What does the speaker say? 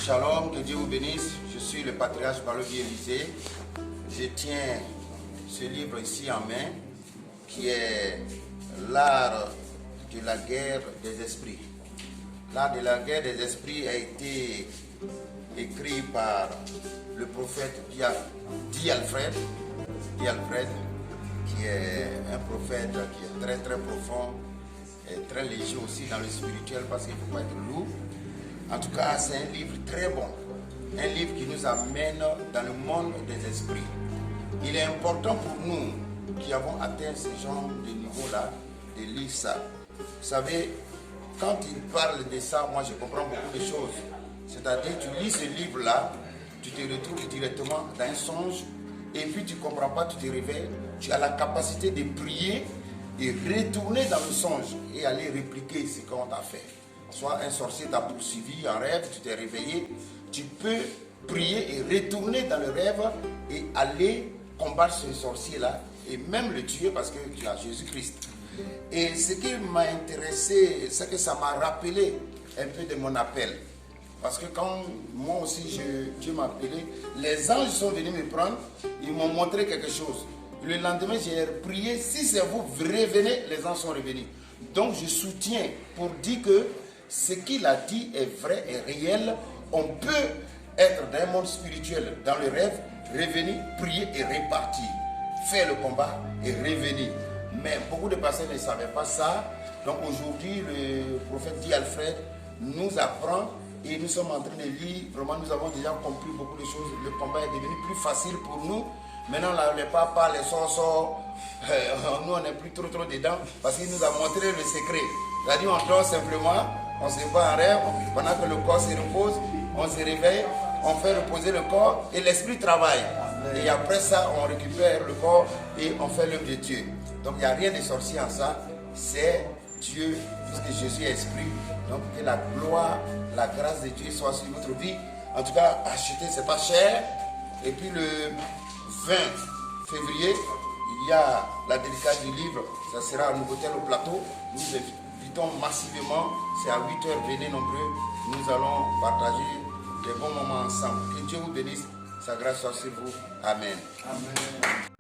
Shalom, que Dieu vous bénisse. Je suis le patriarche Balogi Élisée. Je tiens ce livre ici en main qui est l'art de la guerre des esprits. L'art de la guerre des esprits a été écrit par le prophète Di Alfred, qui est un prophète qui est très très profond et très léger aussi dans le spirituel parce qu'il ne faut pas être lourd. En tout cas, c'est un livre très bon, un livre qui nous amène dans le monde des esprits. Il est important pour nous qui avons atteint ce genre de niveau-là de lire ça. Vous savez, quand il parle de ça, moi je comprends beaucoup de choses. C'est-à-dire, tu lis ce livre-là, tu te retrouves directement dans un songe, et puis tu ne comprends pas, tu te réveilles, tu as la capacité de prier et retourner dans le songe et aller répliquer ce qu'on t'a fait. Soit un sorcier t'a poursuivi en rêve, tu t'es réveillé, tu peux prier et retourner dans le rêve et aller combattre ce sorcier-là et même le tuer parce que tu as Jésus-Christ. Et ce qui m'a intéressé, c'est que ça m'a rappelé un peu de mon appel. Parce que quand moi aussi Dieu m'a appelé, les anges sont venus me prendre, ils m'ont montré quelque chose. Le lendemain, j'ai prié, si c'est vous, revenez, les anges sont revenus. Donc je soutiens pour dire que ce qu'il a dit est vrai et réel. On peut être dans un monde spirituel, dans le rêve, revenir, prier et repartir. Faire le combat et revenir. Mais beaucoup de personnes ne savaient pas ça. Donc aujourd'hui, le prophète Di Alfred nous apprend et nous sommes en train de lire. Vraiment, nous avons déjà compris beaucoup de choses. Le combat est devenu plus facile pour nous. Maintenant, là, les papas, les sorts, nous, on n'est plus trop dedans parce qu'il nous a montré le secret. C'est-à-dire, on dort simplement, on se bat en rêve, pendant que le corps se repose, on se réveille, on fait reposer le corps et l'esprit travaille. Et après ça, on récupère le corps et on fait l'œuvre de Dieu. Donc, il n'y a rien de sorcier en ça. C'est Dieu, puisque Jésus est esprit. Donc, que la gloire, la grâce de Dieu soit sur notre vie. En tout cas, acheter, c'est pas cher. Et puis, le 20 février, il y a la dédicace du livre. Ça sera à Nouveautel au plateau. Nous invitons massivement. C'est à 8h, venez nombreux. Nous allons partager des bons moments ensemble. Que Dieu vous bénisse. Sa grâce soit sur vous. Amen. Amen.